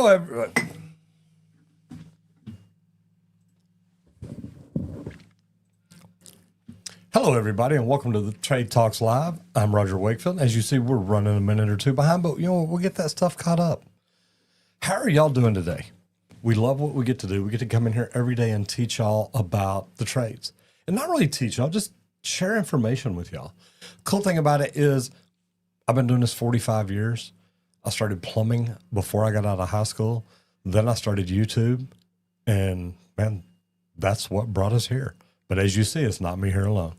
Hello, everyone. Hello, everybody, and welcome to the Trade Talks Live. I'm Roger Wakefield. As you see, we're running a minute or two behind, but we'll get that stuff caught up. How are y'all doing today? We love what we get to do. We get to come in here every day and teach y'all about the trades, and not really teach y'all, just share information with y'all. Cool thing about it is, I've been doing this 45 years. I started plumbing before I got out of high school. Then I started YouTube, and man, that's what brought us here. But as you see, it's not me here alone.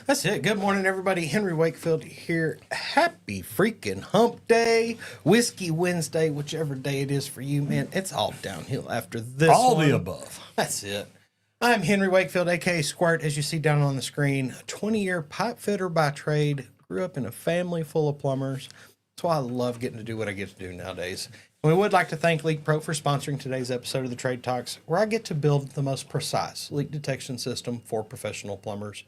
That's it. Good morning, everybody. Henry Wakefield here. Happy freaking hump day, Whiskey Wednesday, whichever day it is for you, man. It's all downhill after this All one. the above. That's it. I'm Henry Wakefield, a.k.a. Squirt, as you see down on the screen. 20-year pipe fitter by trade. Grew up in a family full of plumbers. That's why I love getting to do what I get to do nowadays. And we would like to thank LeakPro for sponsoring today's episode of the Trade Talks, where I get to build the most precise leak detection system for professional plumbers.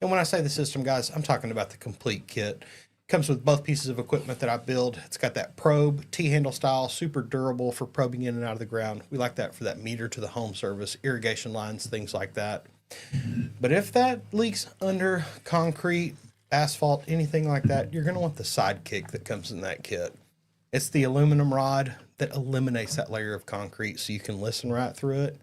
And when I say the system, guys, I'm talking about the complete kit. It comes with both pieces of equipment that I build. It's got that probe, T-handle style, super durable for probing in and out of the ground. We like that for that meter to the home service, irrigation lines, things like that. But if that leaks under concrete, asphalt, anything like that, you're going to want the sidekick that comes in that kit. It's the aluminum rod that eliminates that layer of concrete so you can listen right through it.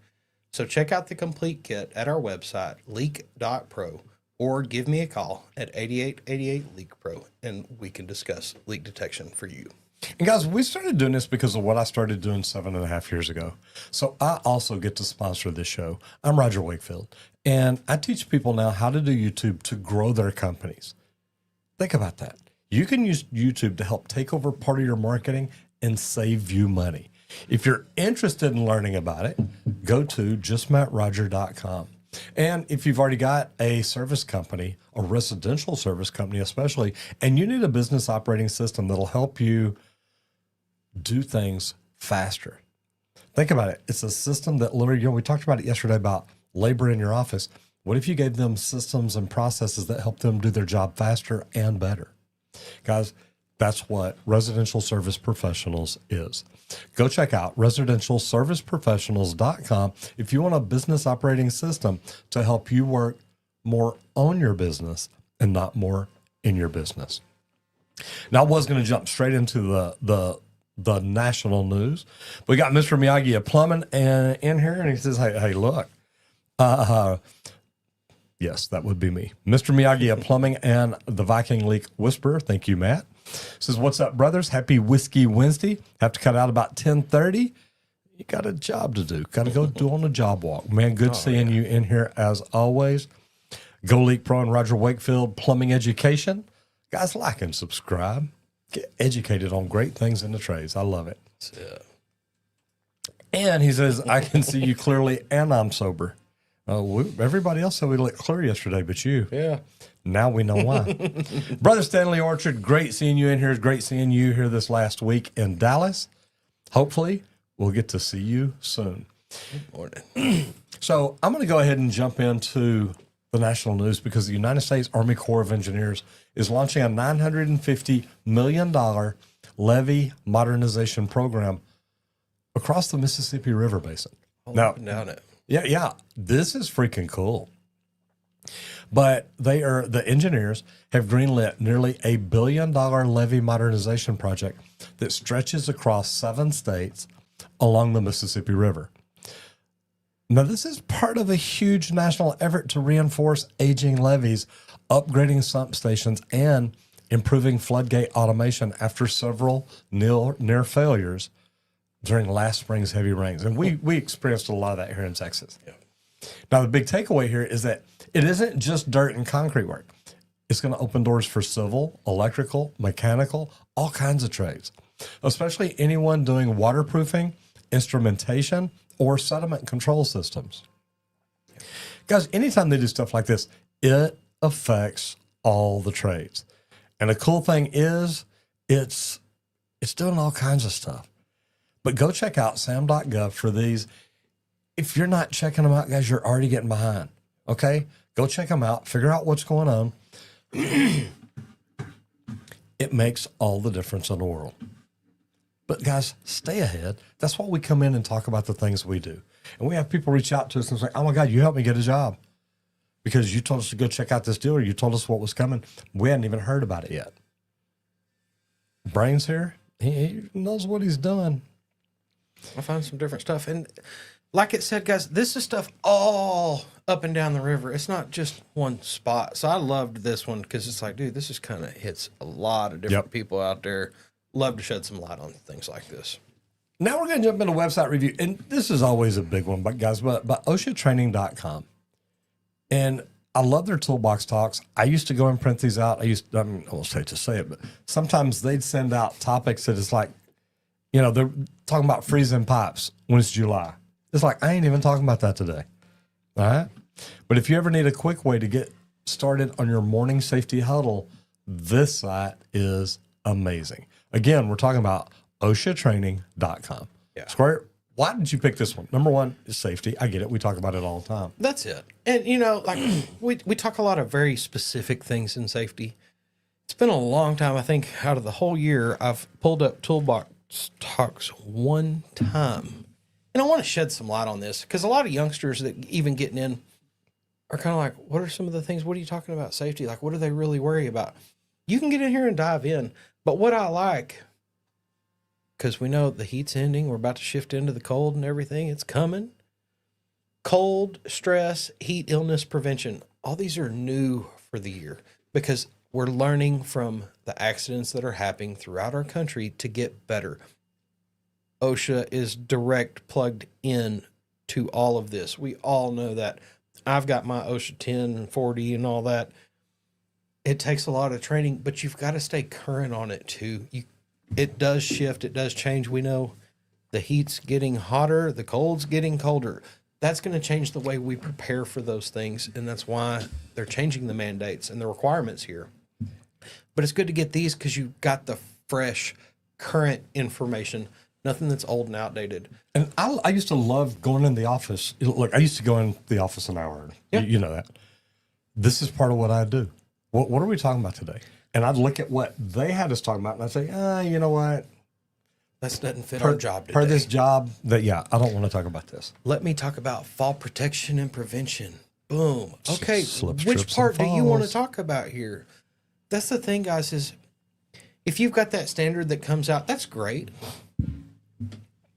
So check out the complete kit at our website, leak.pro, or give me a call at 8888 LeakPro, and we can discuss leak detection for you. And guys, we started doing this because of what I started doing 7.5 years ago. So I also get to sponsor this show. I'm Roger Wakefield, and I teach people now how to do YouTube to grow their companies. Think about that. You can use YouTube to help take over part of your marketing and save you money. If you're interested in learning about it, go to justmattroger.com. And if you've already got a service company, a residential service company especially, and you need a business operating system that'll help you do things faster. Think about it. It's a system that literally, we talked about it yesterday about labor in your office. What if you gave them systems and processes that help them do their job faster and better? Guys, that's what Residential Service Professionals is. Go check out residentialserviceprofessionals.com if you want a business operating system to help you work more on your business and not more in your business. Now, I was going to jump straight into the national news. We got Mr. Miyagi of Plumbing in here, and he says, hey, look. Yes, that would be me. Mr. Miyagi of Plumbing and the Viking Leak Whisperer. Thank you, Matt. Says, what's up, brothers? Happy Whiskey Wednesday. Have to cut out about 10:30. You got a job to do. Got to go do on a job walk. Man, good seeing you in here as always. Go LeakPro and Roger Wakefield Plumbing Education. Guys, like and subscribe. Get educated on great things in the trades. I love it. And he says, I can see you clearly and I'm sober. Everybody else said we looked clear yesterday, but you. Yeah. Now we know why. Brother Stanley Orchard, great seeing you in here. It's great seeing you here this last week in Dallas. Hopefully, we'll get to see you soon. Good morning. So I'm going to go ahead and jump into the national news because the United States Army Corps of Engineers is launching a $950 million levee modernization program across the Mississippi River Basin. Now, down it. Yeah. This is freaking cool. But the engineers have greenlit nearly $1 billion levee modernization project that stretches across 7 states along the Mississippi River. Now, this is part of a huge national effort to reinforce aging levees, upgrading sump stations, and improving floodgate automation after several near failures during last spring's heavy rains. And we experienced a lot of that here in Texas. Yeah. Now, the big takeaway here is that it isn't just dirt and concrete work. It's going to open doors for civil, electrical, mechanical, all kinds of trades, especially anyone doing waterproofing, instrumentation, or sediment control systems. Guys, anytime they do stuff like this, it affects all the trades. And the cool thing is it's doing all kinds of stuff. But go check out sam.gov for these. If you're not checking them out, guys, you're already getting behind. Okay? Go check them out. Figure out what's going on. It makes all the difference in the world. But But guys, stay ahead. That's why we come in and talk about the things we do. And we have people reach out to us and say, oh my God, you helped me get a job because you told us to go check out this deal or you told us what was coming. We hadn't even heard about it yet. Brain's here. He knows what he's doing. I find some different stuff. And like it said, guys, this is stuff all up and down the river. It's not just one spot. So I loved this one because it's like, dude, this is kind of hits a lot of different people out there. Love to shed some light on things like this. Now we're going to jump into website review. And this is always a big one, but guys, but OSHAtraining.com. And I love their toolbox talks. I used to go and print these out. I won't say to say it, but sometimes they'd send out topics that it's like, you know, they're talking about freezing pipes when it's July. It's like, I ain't even talking about that today. All right. But if you ever need a quick way to get started on your morning safety huddle, this site is amazing. Again, we're talking about OSHAtraining.com. Yeah. Square, why did you pick this one? Number one is safety. I get it. We talk about it all the time. That's it. And, you know, like we talk a lot of very specific things in safety. It's been a long time. I think out of the whole year, I've pulled up Toolbox Talks one time. And I want to shed some light on this because a lot of youngsters that even getting in are kind of like, what are some of the things? What are you talking about safety? Like, what do they really worry about? You can get in here and dive in. But what I like, because we know the heat's ending, we're about to shift into the cold and everything. It's coming. Cold, stress, heat, illness prevention. All these are new for the year because we're learning from the accidents that are happening throughout our country to get better. OSHA is direct plugged in to all of this. We all know that. I've got my OSHA 10 and 40 and all that. It takes a lot of training, but you've got to stay current on it too. It does shift. It does change. We know the heat's getting hotter. The cold's getting colder. That's going to change the way we prepare for those things. And that's why they're changing the mandates and the requirements here. But it's good to get these because you've got the fresh, current information. Nothing that's old and outdated. And I used to love going in the office. Look, I used to go in the office an hour. Yeah. You know that. This is part of what I do. What are we talking about today? And I'd look at what they had us talking about, and I'd say, you know what? That doesn't fit our job today. Per this job, I don't want to talk about this. Let me talk about fall protection and prevention. Boom. Okay, Slips, which trips, part do and you want to falls. talk about here? That's the thing, guys, is if you've got that standard that comes out, that's great.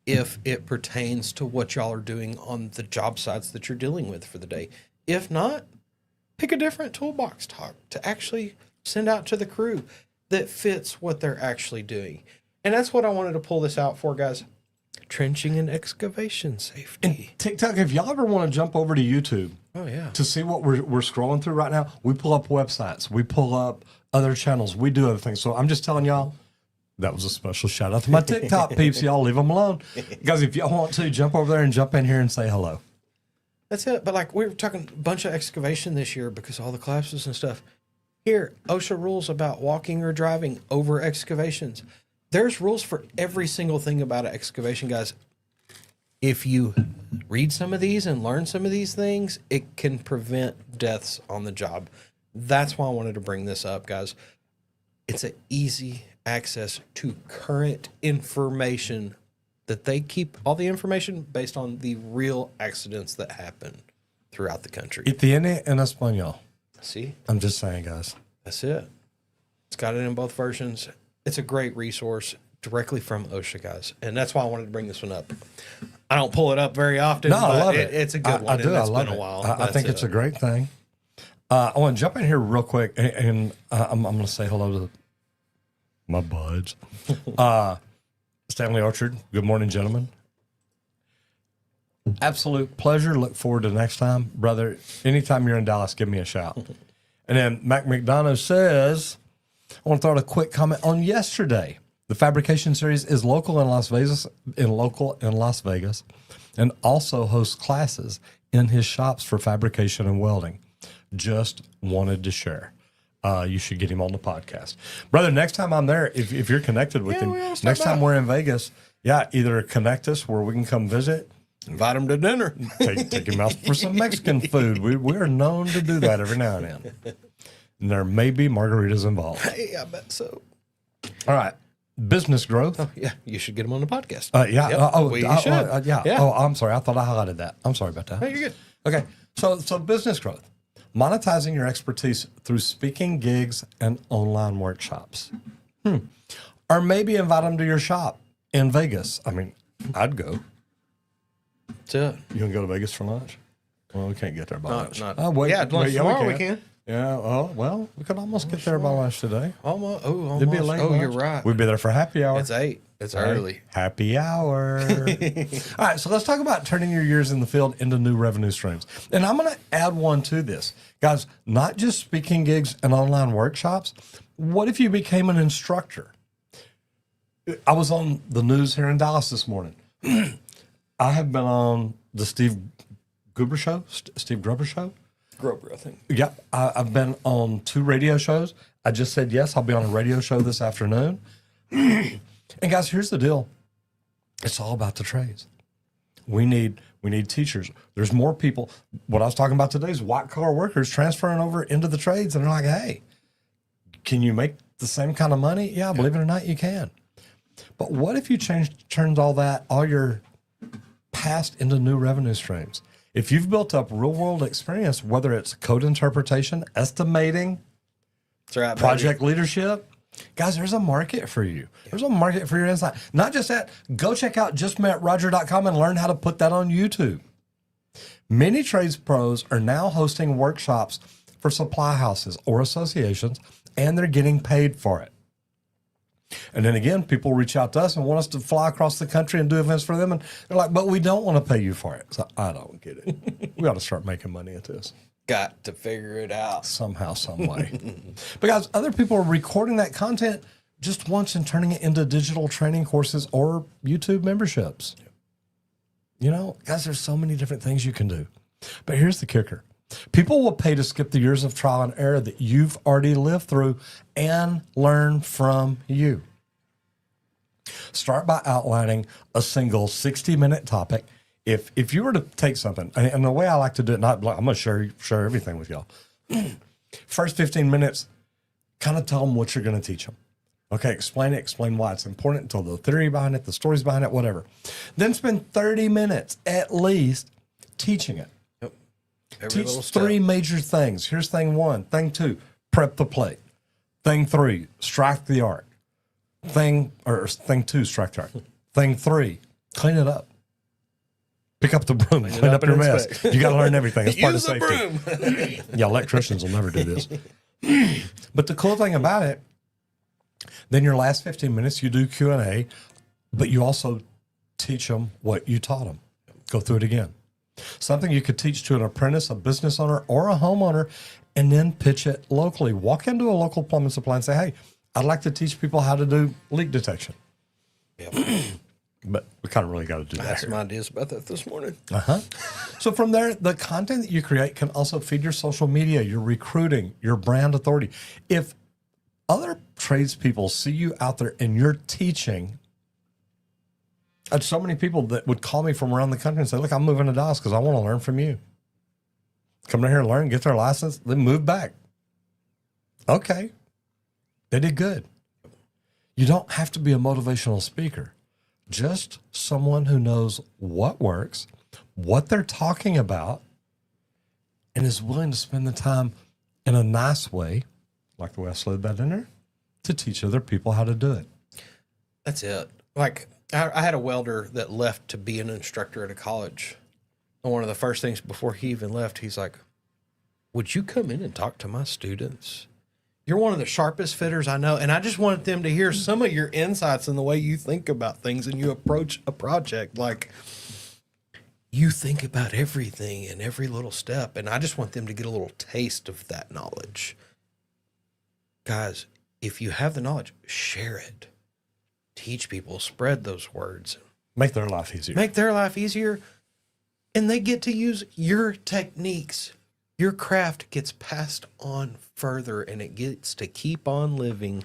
If it pertains to what y'all are doing on the job sites that you're dealing with for the day. If not, pick a different toolbox talk to actually send out to the crew that fits what they're actually doing. And that's what I wanted to pull this out for, guys. Trenching and excavation safety. And TikTok, if y'all ever want to jump over to YouTube to see what we're scrolling through right now, we pull up websites. We pull up other channels. We do other things. So I'm just telling y'all, that was a special shout out to my TikTok peeps. Y'all leave them alone. Guys, if y'all want to, jump over there and jump in here and say hello. That's it. But like we were talking a bunch of excavation this year because of all the collapses and stuff. Here, OSHA rules about walking or driving over excavations. There's rules for every single thing about an excavation, guys. If you read some of these and learn some of these things, it can prevent deaths on the job. That's why I wanted to bring this up, guys. It's an easy access to current information that they keep all the information based on the real accidents that happen throughout the country. Y tiene en español. See? I'm just saying, guys. That's it. It's got it in both versions. It's a great resource directly from OSHA, guys. And that's why I wanted to bring this one up. I don't pull it up very often. No, but I love it. It's a good one. I do. And I it's love been it. a while. I think it's a great thing. I want to jump in here real quick, and I'm going to say hello to my buds. Stanley Orchard, good morning, gentlemen. Absolute pleasure. Look forward to next time. Brother, anytime you're in Dallas, give me a shout. And then Mac McDonough says, I want to throw out a quick comment on yesterday. The fabrication series is local in Las Vegas, and also hosts classes in his shops for fabrication and welding. Just wanted to share. You should get him on the podcast. Brother, next time I'm there, if you're connected with him, next time we're in Vegas, either connect us where we can come visit. Invite him to dinner. Take him out for some Mexican food. We are known to do that every now and then. And there may be margaritas involved. Hey, I bet so. All right. business growth. Oh, yeah. You should get them on the podcast. Yeah. Yep. Oh, you should. yeah. Yeah. Oh, I'm sorry. I thought I highlighted that. I'm sorry about that. No, you're good. Okay. So business growth, monetizing your expertise through speaking gigs and online workshops. Or maybe invite them to your shop in Vegas. I mean, I'd go. That's it. You can go to Vegas for lunch? Well, we can't get there by lunch. Not, Oh, wait, yeah, lunch wait, tomorrow we can. Yeah, well, we could almost get there by lunch today. Almost. Oh, almost. It'd be a late Oh, lunch. you're right. We'd be there for happy hour. It's 8. It's Right? early. Happy hour. All right, so let's talk about turning your years in the field into new revenue streams. And I'm going to add one to this. Guys, not just speaking gigs and online workshops. What if you became an instructor? I was on the news here in Dallas this morning. I have been on the Steve Gruber show. Grover, I think. Yep. I've been on 2 radio shows. I just said yes. I'll be on a radio show this afternoon. And guys, here's the deal. It's all about the trades. We need teachers. There's more people. What I was talking about today is white collar workers transferring over into the trades, and they're like, hey, can you make the same kind of money? Yeah, believe it or not, you can. But what if you turned all your past into new revenue streams? If you've built up real world experience, whether it's code interpretation, estimating, That's right, project leadership, guys, there's a market for you. There's a market for your insight. Not just that, go check out justmetroger.com and learn how to put that on YouTube. Many trades pros are now hosting workshops for supply houses or associations, and they're getting paid for it. And then again, people reach out to us and want us to fly across the country and do events for them. And they're like, but we don't want to pay you for it. So I don't get it. We got to start making money at this. Got to figure it out. Somehow, some way. But guys, other people are recording that content just once and turning it into digital training courses or YouTube memberships. You know, guys, there's so many different things you can do. But here's the kicker. People will pay to skip the years of trial and error that you've already lived through and learn from you. Start by outlining a single 60-minute topic. If you were to take something, and the way I like to do it, I'm going to share everything with y'all. First 15 minutes, kind of tell them what you're going to teach them. Okay, explain why it's important, tell the theory behind it, the stories behind it, whatever. Then spend 30 minutes at least teaching it. Teach 3 major things. Here's thing 1. Thing 2, prep the plate. Thing 3, strike the arc. Thing 2, strike the arc. Thing 3, clean it up. Pick up the broom, clean up your mess. You got to learn everything. It's part of safety. Yeah, electricians will never do this. But the cool thing about it, then your last 15 minutes, you do Q&A, but you also teach them what you taught them. Go through it again. Something you could teach to an apprentice, a business owner, or a homeowner, and then pitch it locally. Walk into a local plumbing supply and say, hey, I'd like to teach people how to do leak detection. Yep. But we kind of really got to do that. I had some ideas about that this morning. So from there, the content that you create can also feed your social media, your recruiting, your brand authority. If other tradespeople see you out there and you're teaching, I had so many people that would call me from around the country and say, look, I'm moving to Dallas because I want to learn from you. Come down here and learn, get their license, then move back. Okay. They did good. You don't have to be a motivational speaker. Just someone who knows what works, what they're talking about, and is willing to spend the time in a nice way, like the way I slid that in there, to teach other people how to do it. That's it. Like, I had a welder that left to be an instructor at a college. And one of the first things before he even left, he's like, would you come in and talk to my students? You're one of the sharpest fitters I know, and I just wanted them to hear some of your insights in the way you think about things and you approach a project. Like, you think about everything and every little step, and I just want them to get a little taste of that knowledge. Guys, if you have the knowledge, share it. Teach people, spread those words. Make their life easier. Make their life easier, and they get to use your techniques. Your craft gets passed on further, and it gets to keep on living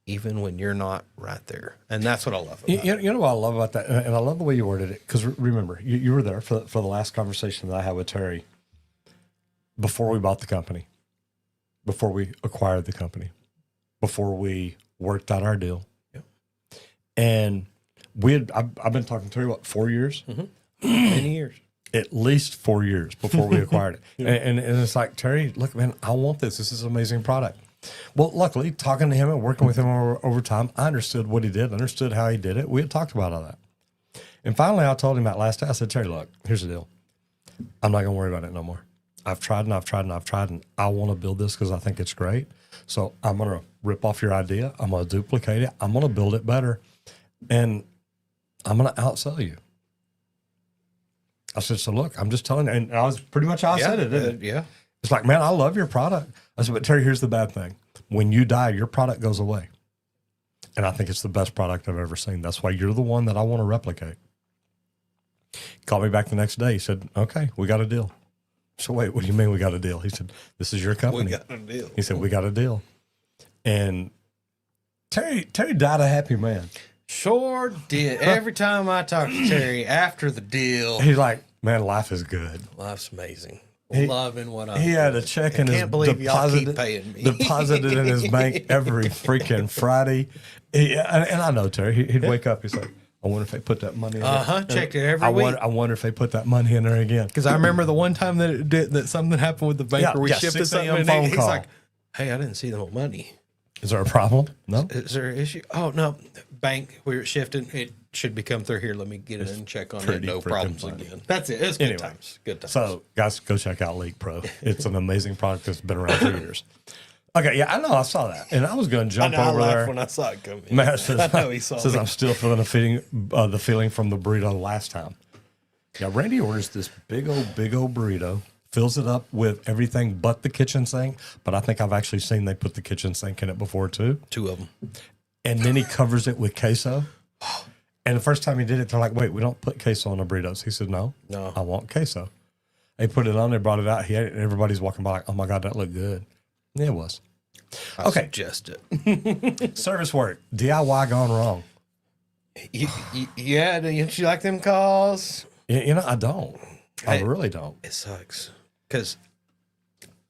even when you're not right there. And that's what I love about it. You know what I love about that? And I love the way you worded it. Because remember, you were there for the last conversation that I had with Terry before we bought the company, before we acquired the company, before we worked out our deal. Yep. And I've been talking to her, what, 4 years? Many years. At least 4 years before we acquired it. And it's like, Terry, look, man, I want this. This is an amazing product. Well, luckily, talking to him and working with him over time, I understood what he did, understood how he did it. We had talked about all that. And finally, I told him that last day, I said, Terry, look, here's the deal. I'm not going to worry about it no more. I've tried and I've tried and I've tried, and I want to build this because I think it's great. So I'm going to rip off your idea. I'm going to duplicate it. I'm going to build it better. And I'm going to outsell you. I said, so look, I'm just telling you. And I was pretty much how I said it, didn't it? Yeah. It's like, man, I love your product. I said, but Terry, here's the bad thing. When you die, your product goes away. And I think it's the best product I've ever seen. That's why you're the one that I want to replicate. He called me back the next day. He said, okay, we got a deal. So wait, what do you mean we got a deal? He said, this is your company. We got a deal. He said, we got a deal. And Terry died a happy man. Sure did. Every time I talk to Terry after the deal, He's like, man, life is good. life's amazing. He- Loving what I'm He had a check in his can't believe y'all keep paying me. deposited in his bank every freaking Friday. And I know Terry. He'd wake up. He's like, I wonder if they put that money in there. Checked it every week. I wonder if they put that money in there again. Because I remember the one time that something happened with the bank where we shifted 6 something, a.m. and phone he's call. like, "Hey, I didn't see the money. Is there a problem? No. Is there an issue? Oh no, bank. We were shifting. It should be come through here. Let me get it and check on it. pretty No freaking problems funny. again. That's it. It's good Anyway, times. Good times. So, guys, go check out LeakPro. It's an amazing product that's been around for years. Okay, yeah, I know. I saw that, and I was going to jump I over laughed there. when I saw it come in. Matt says, I know he saw says me. I'm still feeling the feeling from the burrito last time. Yeah, Randy orders this big old burrito, fills it up with everything but the kitchen sink. But I think I've actually seen they put the kitchen sink in it before too. 2 of them. And then he covers it with queso. And the first time he did it, they're like, wait, we don't put queso on the burritos. He said, no, I want queso. They put it on, they brought it out. He ate it, and everybody's walking by like, oh my God, that looked good. Yeah, it was. I suggest it. Service work, DIY gone wrong. Yeah, don't you like them calls? You know, I don't. I really don't. It sucks because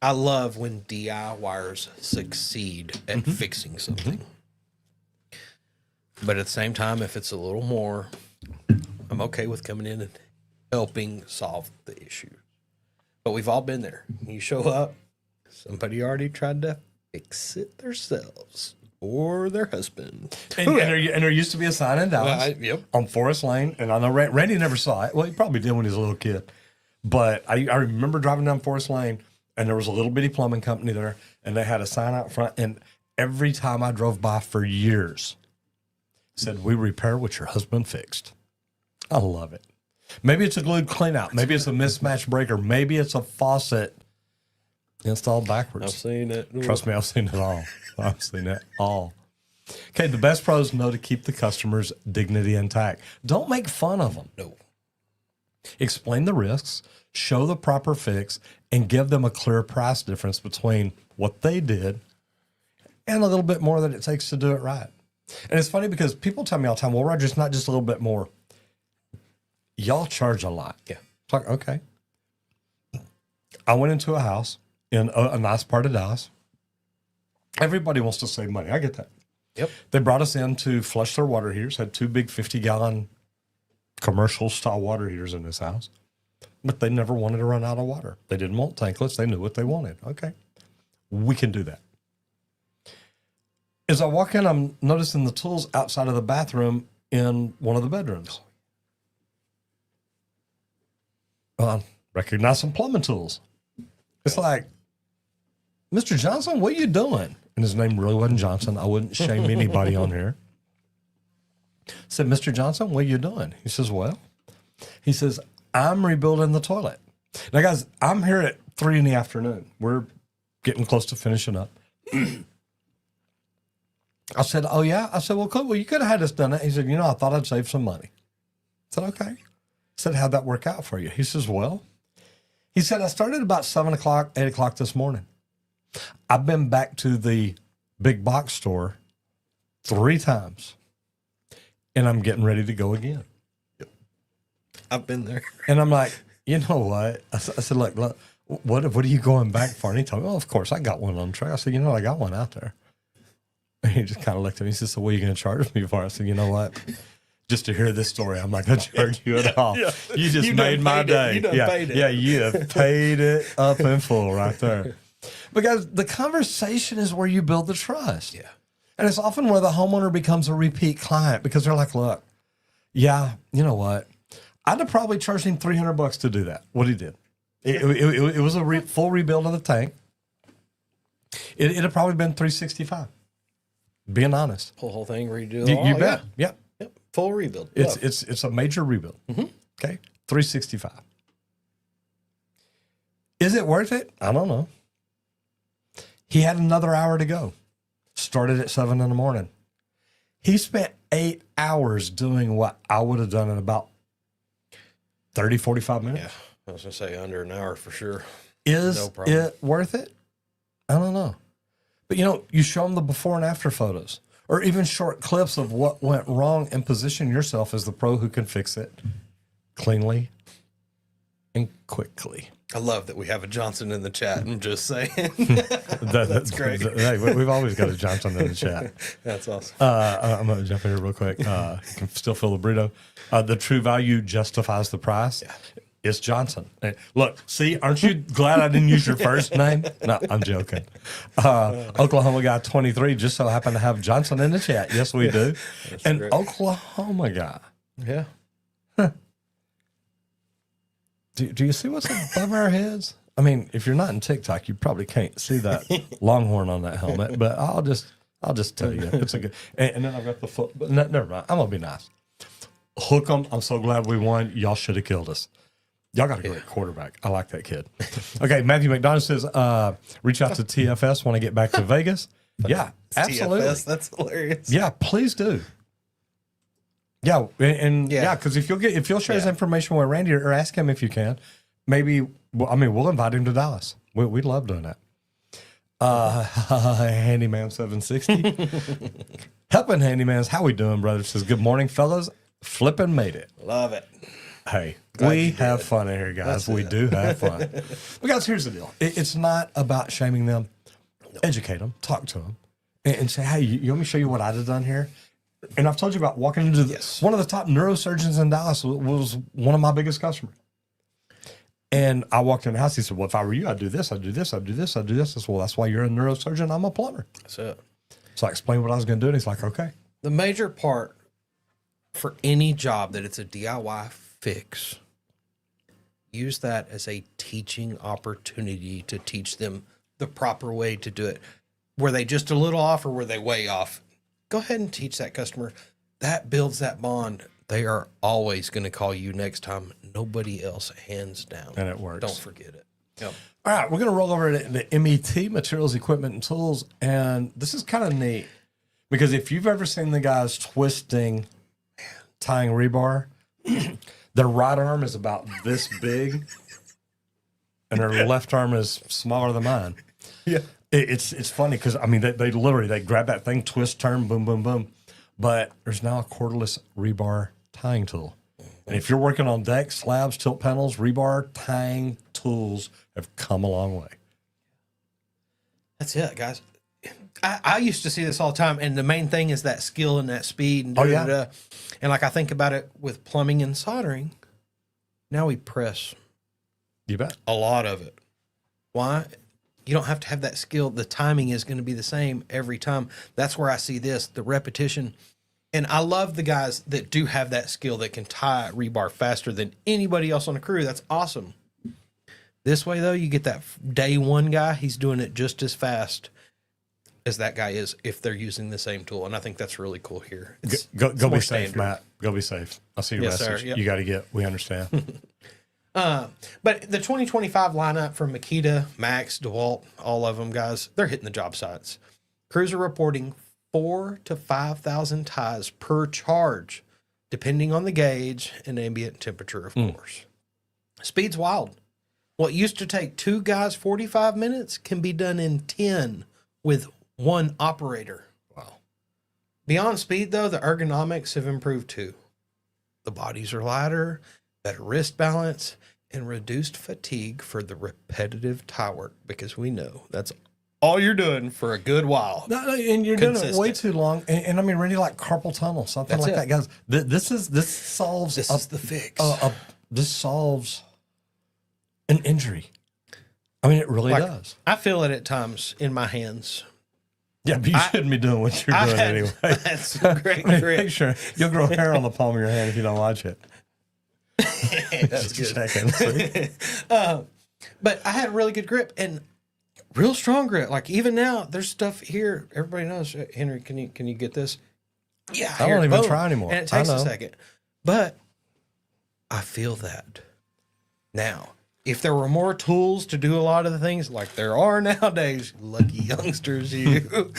I love when DIYers succeed at fixing something. But at the same time, if it's a little more, I'm okay with coming in and helping solve the issue. But we've all been there. You show up, somebody already tried to fix it themselves or their husband. And there used to be a sign in Dallas on Forest Lane, and I know Randy never saw it. Well, he probably did when he was a little kid. But I remember driving down Forest Lane, and there was a little bitty plumbing company there, and they had a sign out front. And every time I drove by for years, it said, we repair what your husband fixed. I love it. Maybe it's a glued clean out. Maybe it's a mismatched breaker. Maybe it's a faucet installed backwards. I've seen it. Trust me, I've seen it all. I've seen it all. Okay, the best pros know to keep the customer's dignity intact. Don't make fun of them. No. Explain the risks, show the proper fix, and give them a clear price difference between what they did and a little bit more that it takes to do it right. And it's funny because people tell me all the time, well, Roger, it's not just a little bit more. Y'all charge a lot. Yeah. It's like, okay. I went into a house in a nice part of Dallas. Everybody wants to save money. I get that. Yep. They brought us in to flush their water heaters, had 2 big 50-gallon commercial style water heaters in this house, but they never wanted to run out of water. They didn't want tankless. They knew what they wanted. Okay. We can do that. As I walk in, I'm noticing the tools outside of the bathroom in one of the bedrooms. I recognize some plumbing tools. It's like, Mr. Johnson, what are you doing? And his name really wasn't Johnson. I wouldn't shame anybody on here. I said, Mr. Johnson, what are you doing? He says, well, he says, I'm rebuilding the toilet. Now, guys, I'm here at 3 p.m. We're getting close to finishing up. I said, oh, yeah? I said, well, cool. Well, you could have had us done it. He said, I thought I'd save some money. I said, okay. I said, how'd that work out for you? He says, well, he said, I started about 7 o'clock, 8 o'clock this morning. I've been back to the big box store 3 times, and I'm getting ready to go again. I've been there. And I'm like, you know what? I said, look, what are you going back for? And he told me, oh, of course, I got one on track. I said, I got one out there. he just kind of looked at me. He said, "So what are you going to charge me for?" I said, "You know what? Just to hear this story, I'm not going to charge you at all. Yeah. You just You made done my paid it. day. You done paid it. Yeah, you have paid it up in full right there." Because the conversation is where you build the trust. Yeah. And it's often where the homeowner becomes a repeat client because they're like, "Look, yeah, you know what? I'd have probably charged him $300 to do that. What he did. It was a full rebuild of the tank. It'd have probably been $365. Being honest, Whole thing redo. you bet. Yeah. Yep. Full rebuild. It's a major rebuild. Okay, $365. Is it worth it? I don't know. He had another hour to go. Started at 7 in the morning. He spent 8 hours doing what I would have done in about 30, 45 minutes. Yeah. I was going to say under an hour for sure. Is No problem. it worth it? I don't know. But, you show them the before and after photos or even short clips of what went wrong and position yourself as the pro who can fix it cleanly and quickly. I love that we have a Johnson in the chat. I'm just saying. That's great. Hey, we've always got a Johnson in the chat. That's awesome. I'm going to jump in here real quick. You can still feel the burrito. The true value justifies the price. Yeah. It's Johnson. Hey, look, see, aren't you glad I didn't use your first name? No, I'm joking. Oklahoma guy 23 just so happened to have Johnson in the chat. Yes, we do. And great. Oklahoma guy. Yeah. Do you see what's above our heads? I mean, if you're not in TikTok, you probably can't see that longhorn on that helmet. But I'll just tell you, it's a good. And then I've got the foot. But never mind. I'm gonna be nice. Hook 'em. I'm so glad we won. Y'all should have killed us. Y'all got a great quarterback. I like that kid. Okay, Matthew McDonough says, reach out to TFS. Want to get back to Vegas? Yeah, absolutely. TFS, that's hilarious. Yeah, please do. Yeah, and Yeah. because if you'll share his information with Randy or ask him if you can, maybe we'll invite him to Dallas. We'd love doing that. Handyman 760, helping handymans. How we doing, brother? Says good morning, fellas. Flipping made it. Love it. Hey, Glad we you have did. fun in here, guys. That's We it. do have fun. But guys, here's the deal. It's not about shaming them. Educate them. Talk to them. And say, hey, you want me to show you what I'd have done here? And I've told you about walking into one of the top neurosurgeons in Dallas was one of my biggest customers. And I walked in the house. He said, well, if I were you, I'd do this, I'd do this, I'd do this, I'd do this. I said, well, that's why you're a neurosurgeon. I'm a plumber. That's it. So I explained what I was going to do. And he's like, okay. The major part for any job that it's a DIY fix, use that as a teaching opportunity to teach them the proper way to do it. Were they just a little off or were they way off? Go ahead and teach that customer. That builds that bond. They are always going to call you next time. Nobody else, hands down. And it works. Don't forget it. Yep. All right, we're going to roll over to the MET, Materials, Equipment, and Tools. And this is kind of neat because if you've ever seen the guys twisting, tying rebar, their right arm is about this big and their left arm is smaller than mine. Yeah. It's funny because, I mean, they literally, they grab that thing, twist, turn, boom, boom, boom. But there's now a cordless rebar tying tool. And if you're working on decks, slabs, tilt panels, rebar tying tools have come a long way. That's it, guys. I used to see this all the time, and the main thing is that skill and that speed. And da-da-da-da. And like I think about it with plumbing and soldering, now we press You bet. a lot of it. Why? You don't have to have that skill. The timing is going to be the same every time. That's where I see this, the repetition. And I love the guys that do have that skill that can tie rebar faster than anybody else on the crew. That's awesome. This way, though, you get that day one guy. He's doing it just as fast as that guy is if they're using the same tool. And I think that's really cool here. Go be more safe, standard. Matt. Go be safe. I see your Yes, sir. message. Yep. You got to get. We understand. But the 2025 lineup from Makita, Max, DeWalt, all of them, guys, they're hitting the job sites. Crews are reporting 4,000 to 5,000 ties per charge, depending on the gauge and ambient temperature, of course. Speed's wild. What used to take 2 guys 45 minutes can be done in 10 with 1 operator. Wow. Beyond speed, though, the ergonomics have improved too. The bodies are lighter, better wrist balance, and reduced fatigue for the repetitive tie work, because we know that's all you're doing for a good while. No, and you're doing it way too long. And I mean, really like carpal tunnel, something like that, guys. This solves. This is the fix. This solves an injury. I mean, it really does. I feel it at times in my hands. Yeah, but you shouldn't be doing what you're doing anyway. That's great grip. Make sure you'll grow hair on the palm of your hand if you don't watch it. That's good. But I had a really good grip and real strong grip. Like even now, there's stuff here. Everybody knows. Henry, can you get this? Yeah, I don't even try anymore. And it takes a second, but I feel that now. If there were more tools to do a lot of the things like there are nowadays, lucky youngsters, you,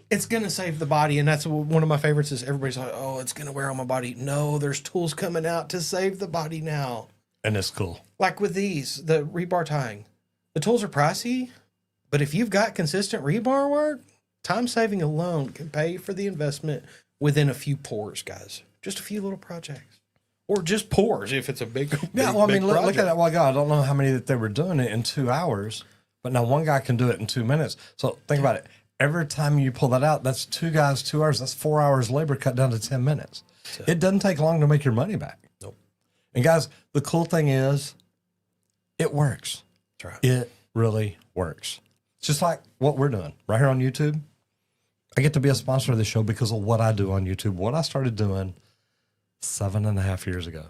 it's going to save the body. And that's one of my favorites is everybody's like, oh, it's going to wear on my body. No, there's tools coming out to save the body now. And it's cool. Like with these, the rebar tying. The tools are pricey, but if you've got consistent rebar work, time saving alone can pay for the investment within a few pours, guys. Just a few little projects. Or just pours if it's a big yeah, well, I mean, look at that one guy. I don't know how many that they were doing it in 2 hours, but now one guy can do it in 2 minutes. So think about it. Every time you pull that out, that's 2 guys, 2 hours. That's 4 hours labor cut down to 10 minutes. So, it doesn't take long to make your money back. Nope. And guys, the cool thing is it works. That's right. It really works. It's just like what we're doing right here on YouTube. I get to be a sponsor of the show because of what I do on YouTube, what I started doing 7.5 years ago.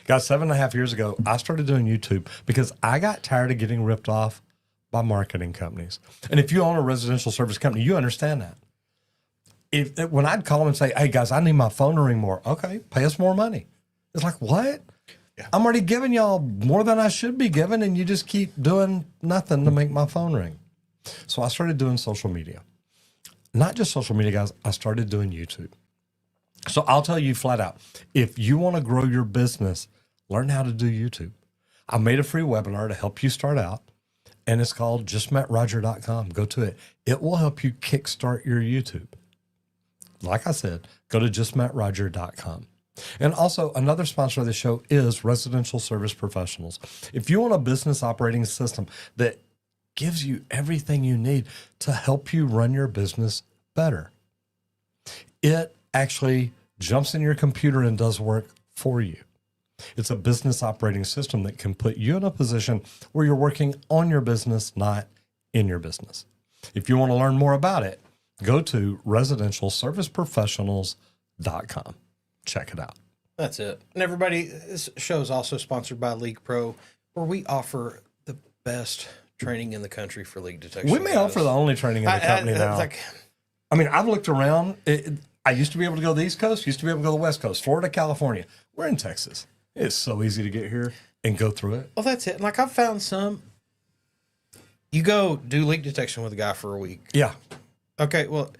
Guys, 7.5 years ago, I started doing YouTube because I got tired of getting ripped off by marketing companies. And if you own a residential service company, you understand that. When I'd call them and say, hey, guys, I need my phone to ring more. Okay, pay us more money. It's like, what? Yeah. I'm already giving y'all more than I should be giving, and you just keep doing nothing to make my phone ring. So I started doing social media. Not just social media, guys. I started doing YouTube. So I'll tell you flat out, if you want to grow your business, learn how to do YouTube. I made a free webinar to help you start out, and it's called justmetroger.com. Go to it. It will help you kickstart your YouTube. Like I said, go to justmetroger.com. And also, another sponsor of the show is Residential Service Professionals. If you want a business operating system that gives you everything you need to help you run your business better, it actually jumps in your computer and does work for you. It's a business operating system that can put you in a position where you're working on your business, not in your business. If you want to learn more about it, go to residentialserviceprofessionals.com. Check it out. That's it. And everybody, this show is also sponsored by LeakPro, where we offer the best training in the country for leak detection. We may offer the only training in the company now. I mean, I've looked around. I used to be able to go to the East Coast, used to be able to go to the West Coast, Florida, California. We're in Texas. It's so easy to get here and go through it. Well, that's it. Like I've found some, you go do leak detection with a guy for a week. Yeah. Okay, well,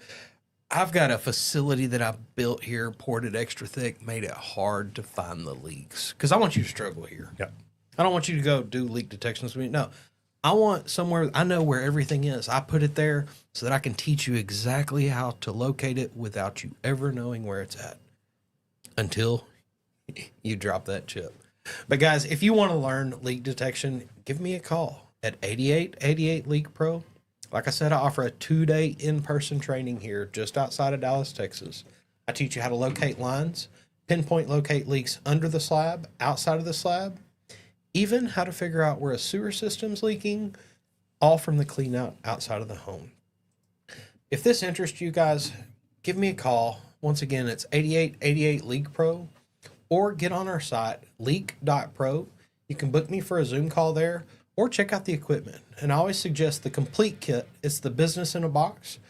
I've got a facility that I built here, poured it extra thick, made it hard to find the leaks. Because I want you to struggle here. Yeah. I don't want you to go do leak detections with me. No. I want somewhere, I know where everything is. I put it there so that I can teach you exactly how to locate it without you ever knowing where it's at until you drop that chip. But guys, if you want to learn leak detection, give me a call at 8888 Leak Pro. Like I said, I offer a 2-day in-person training here just outside of Dallas, Texas. I teach you how to locate lines, pinpoint locate leaks under the slab, outside of the slab, even how to figure out where a sewer system's leaking, all from the clean out outside of the home. If this interests you guys, give me a call. Once again, it's 8888 Leak Pro, or get on our site, leak.pro. You can book me for a Zoom call there, or check out the equipment. And I always suggest the complete kit. It's the business in a box.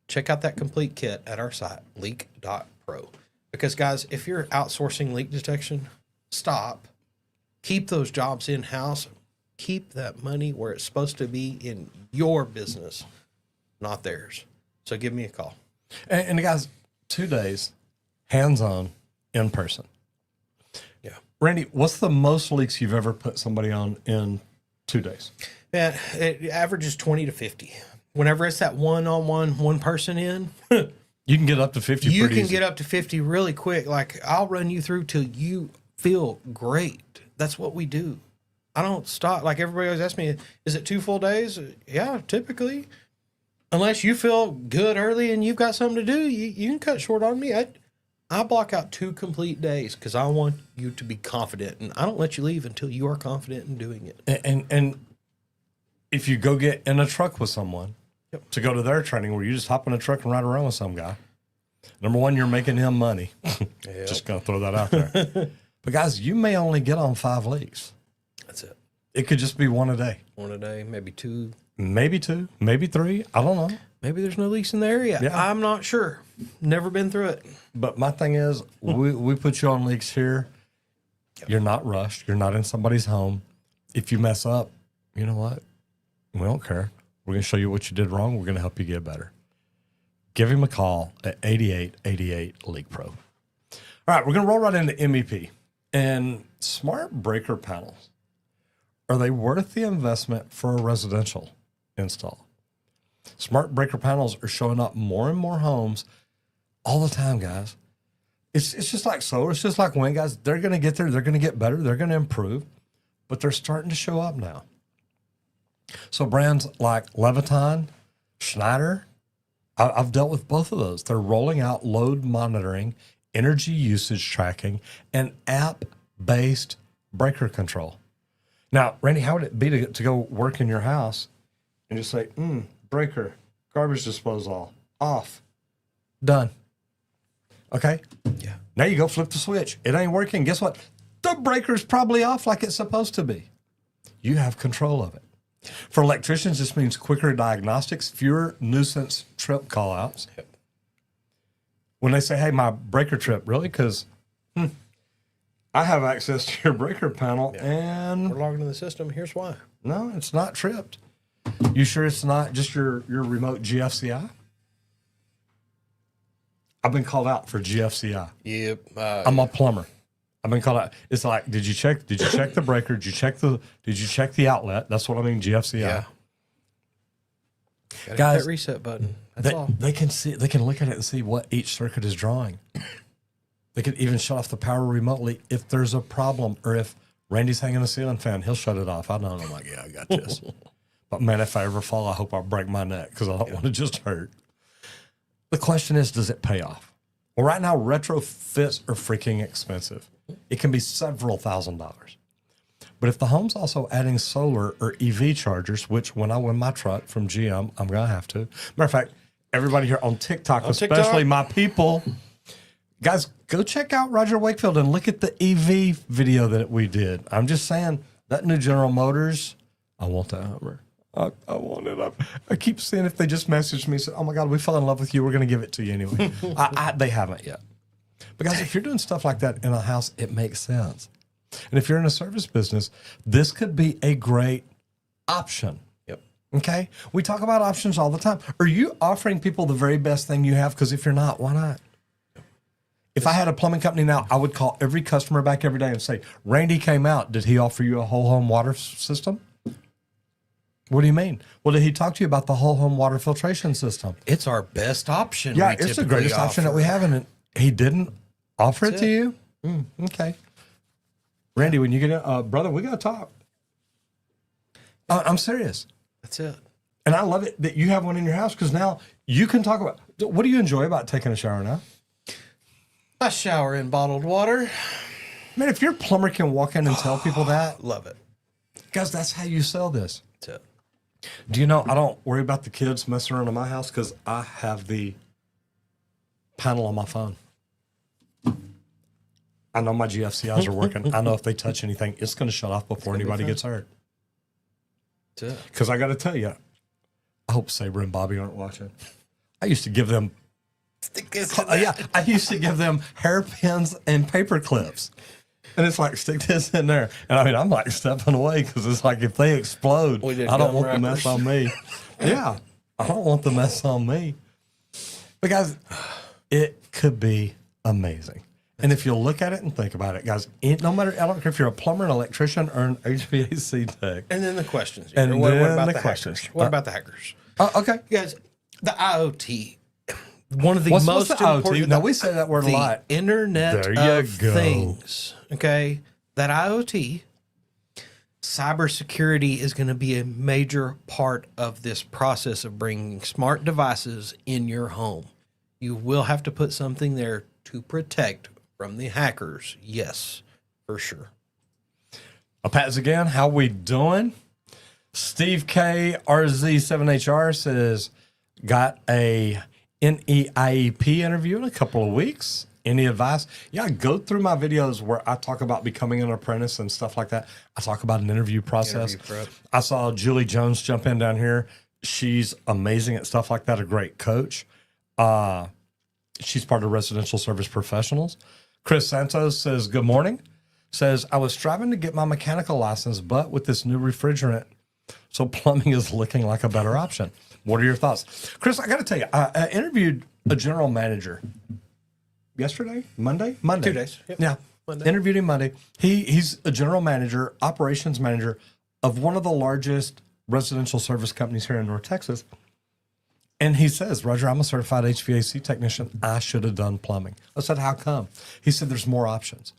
Check out that complete kit at our site, leak.pro. Because guys, if you're outsourcing leak detection, stop. Keep those jobs in-house. Keep that money where it's supposed to be in your business, not theirs. So give me a call. And guys, 2 days, hands-on, in person. Yeah. Randy, what's the most leaks you've ever put somebody on in 2 days? Man, it averages 20 to 50. Whenever it's that one-on-one, one person in, you can get up to 50 you pretty can easy. get up to 50 really quick. Like, I'll run you through till you feel great. That's what we do. I don't stop. Like everybody always asks me, is it 2 full days? Yeah, typically. unless you feel good early and you've got something to do, you can cut short on me. I block out 2 complete days because I want you to be confident, and I don't let you leave until you are confident in doing it. And if you go get in a truck with someone to go to their training where you just hop in a truck and ride around with some guy, number one, you're making him money. Just going to throw that out there. But guys, you may only get on 5 leaks. That's it. It could just be 1 a day. 1 a day, maybe 2. Maybe 2, maybe 3. I don't know. Maybe there's no leaks in the area. Yeah. I'm not sure. Never been through it. But my thing is, we put you on leaks here. You're not rushed. You're not in somebody's home. If you mess up, you know what? We don't care. We're going to show you what you did wrong. We're going to help you get better. Give him a call at 8888 LeakPro. All right, we're going to roll right into MEP. And smart breaker panels, are they worth the investment for a residential install? Smart breaker panels are showing up more and more homes all the time, guys. It's just like solar. It's just like wind, guys. They're going to get there. They're going to get better. They're going to improve. But they're starting to show up now. So brands like Leviton, Schneider, I've dealt with both of those. They're rolling out load monitoring, energy usage tracking, and app-based breaker control. Now, Randy, how would it be to go work in your house and just say, breaker, garbage disposal, off, done. Okay? Yeah. Now you go flip the switch. It ain't working. Guess what? The breaker's probably off like it's supposed to be. You have control of it. For electricians, this means quicker diagnostics, fewer nuisance trip call-outs. Yep. When they say, hey, my breaker trip, really? Because I have access to your breaker panel, and We're logged in the system. Here's why. no, it's not tripped. You sure it's not just your remote GFCI? I've been called out for GFCI. Yep. I'm a plumber. I've been called out. It's like, did you check the breaker? Did you check the outlet? That's what I mean, GFCI. Yeah. Gotta Guys, hit that reset button. That's all. They can look at it and see what each circuit is drawing. They can even shut off the power remotely if there's a problem, or if Randy's hanging a ceiling fan, he'll shut it off. I know. I'm like, yeah, I got this. But man, if I ever fall, I hope I break my neck because I don't want to just hurt. The question is, does it pay off? Well, right now, retrofits are freaking expensive. It can be several $1,000s. But if the home's also adding solar or EV chargers, which when I win my truck from GM, I'm going to have to. Matter of fact, everybody here on TikTok, especially my people, guys, go check out Roger Wakefield and look at the EV video that we did. I'm just saying, that new General Motors, I want that Hummer. I want it. I keep seeing if they just message me, say, oh my God, we fell in love with you. We're going to give it to you anyway. They haven't yet. But guys, if you're doing stuff like that in a house, it makes sense. And if you're in a service business, this could be a great option. Yep. Okay? We talk about options all the time. Are you offering people the very best thing you have? Because if you're not, why not? If I had a plumbing company now, I would call every customer back every day and say, Randy came out. Did he offer you a whole home water system? What do you mean? Well, did he talk to you about the whole home water filtration system? It's our best option. Yeah, it's the greatest option that we have. And he didn't offer it to you? Okay. Randy, when you get in, brother, we got to talk. I'm serious. That's it. And I love it that you have one in your house because now you can talk about, what do you enjoy about taking a shower now? I shower in bottled water. Man, if your plumber can walk in and tell people that, Love it. guys, that's how you sell this. That's it. Do you know, I don't worry about the kids messing around in my house because I have the panel on my phone. I know my GFCIs are working. I know if they touch anything, it's going to shut off before anybody gets hurt. That's it. Because I got to tell you, I hope Sabre and Bobby aren't watching. I used to give them, I used to give them hairpins and paper clips. And it's like, stick this in there. And I mean, I'm like stepping away because it's like, if they explode, I don't want the mess on me. Yeah, I don't want the mess on me. But guys, it could be amazing. And if you'll look at it and think about it, guys, no matter, I don't care if you're a plumber, an electrician, or an HVAC tech. And then the questions. And what then about the the questions. hackers? What about the hackers? Okay. Guys, the IoT. One of the What's most the IoT? important. Now, we say that word a lot. Internet There you of go. Things. Okay? That IoT Cybersecurity is going to be a major part of this process of bringing smart devices in your home. You will have to put something there to protect from the hackers. Yes, for sure. Pats again. How we doing? Steve K RZ7HR says, got a NEIEP interview in a couple of weeks. Any advice? Yeah, go through my videos where I talk about becoming an apprentice and stuff like that. I talk about an interview process. I saw Julie Jones jump in down here. She's amazing at stuff like that, a great coach. She's part of Residential Service Professionals. Chris Santos says, good morning. Says, I was striving to get my mechanical license, but with this new refrigerant, so plumbing is looking like a better option. What are your thoughts? Chris, I got to tell you, I interviewed a general manager yesterday, Monday. 2 days. Yep. Yeah. Monday. Interviewed him Monday. He's a general manager, operations manager of one of the largest residential service companies here in North Texas. And he says, Roger, I'm a certified HVAC technician. I should have done plumbing. I said, how come? He said, there's more options.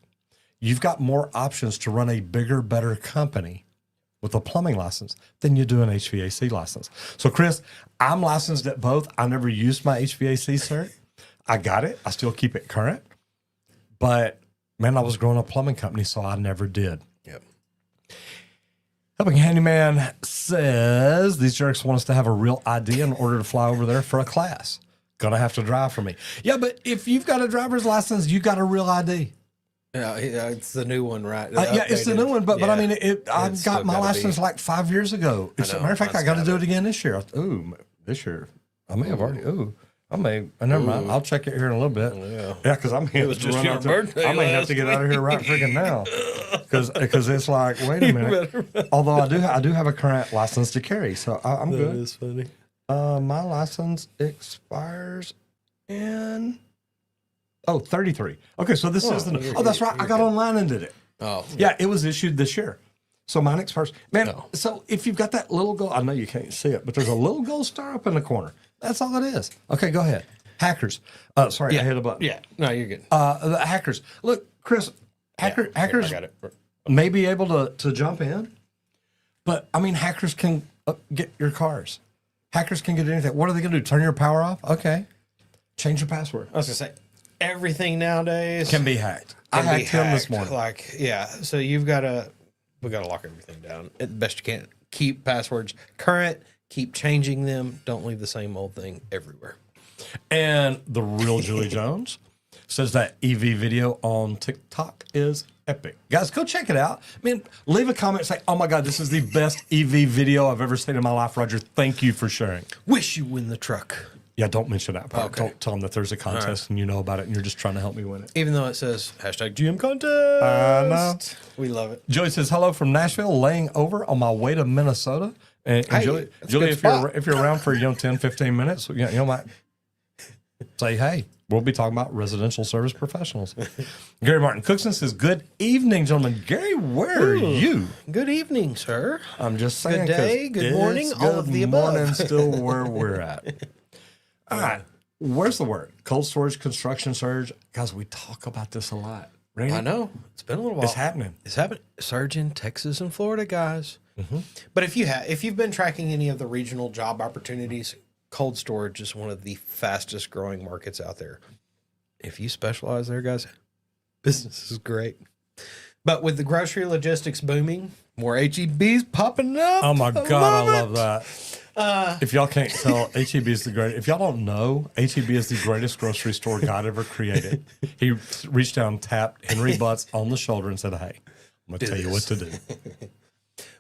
You've got more options to run a bigger, better company with a plumbing license than you do an HVAC license. So, Chris, I'm licensed at both. I never used my HVAC cert. I got it. I still keep it current. But, man, I was growing a plumbing company, so I never did. Yep. Helping Handyman says, these jerks want us to have a real ID in order to fly over there for a class. Gonna have to drive for me. Yeah, but if you've got a driver's license, you got a real ID. Yeah, it's the new one, right? Yeah, it's the new one, but I mean, I got my license like 5 years ago. As a matter of fact, I got to do it again this year. Ooh, this year. I may have already. Never mind. I'll check it here in a little bit. Yeah, because I'm here. It was just your birthday. I may have to get out of here right friggin' now, because it's like, wait a minute. Although I do have a current license to carry, so I'm good. That is funny. My license expires in 33. Okay, so this is the new. Oh, that's right. I got online and did it. Oh, yeah, it was issued this year. So mine expires. Man, so if you've got that little gold, I know you can't see it, but there's a little gold star up in the corner. That's all it is. Okay, go ahead. Hackers. Sorry, I hit a button. Yeah, no, you're good. The hackers. Look, Chris, hackers I got it. may be able to jump in, but I mean, hackers can get your cars. Hackers can get anything. What are they going to do? Turn your power off? Okay. Change your password. I was going to say, everything nowadays can be hacked. I hacked him this morning. So we got to lock everything down as best you can. Keep passwords current, keep changing them. Don't leave the same old thing everywhere. And the real Julie Jones says that EV video on TikTok is epic. Guys, go check it out. I mean, leave a comment, say, oh my God, this is the best EV video I've ever seen in my life, Roger. Thank you for sharing. Wish you win the truck. Yeah, don't mention that part. Okay. Don't tell them that there's a contest and you know about it and you're just trying to help me win it. Even though it says #GM contest. I know. We love it. Joey says, hello from Nashville, laying over on my way to Minnesota. And Hey, Julie, that's a good if you're around for 10, 15 minutes, you might say, hey, we'll be talking about residential service professionals. Gary Martin Cookson says, good evening, gentlemen. Gary, where are you? Good evening, sir. I'm just saying. Good day, good morning, all of the above. Good morning, still where we're at. All right. Where's the word? Cold storage, construction surge. Guys, we talk about this a lot. Randy? I know. It's been a little while. It's happening. It's happening. Surge in Texas and Florida, guys. Mm-hmm. But if you've been tracking any of the regional job opportunities, cold storage is one of the fastest growing markets out there. If you specialize there, guys, business is great. But with the grocery logistics booming, more HEBs popping up. Oh my God, I love that. If y'all can't tell, HEB is the greatest. If y'all don't know, HEB is the greatest grocery store God ever created. He reached down, tapped Henry Butts on the shoulder and said, hey, I'm going to tell you what to do.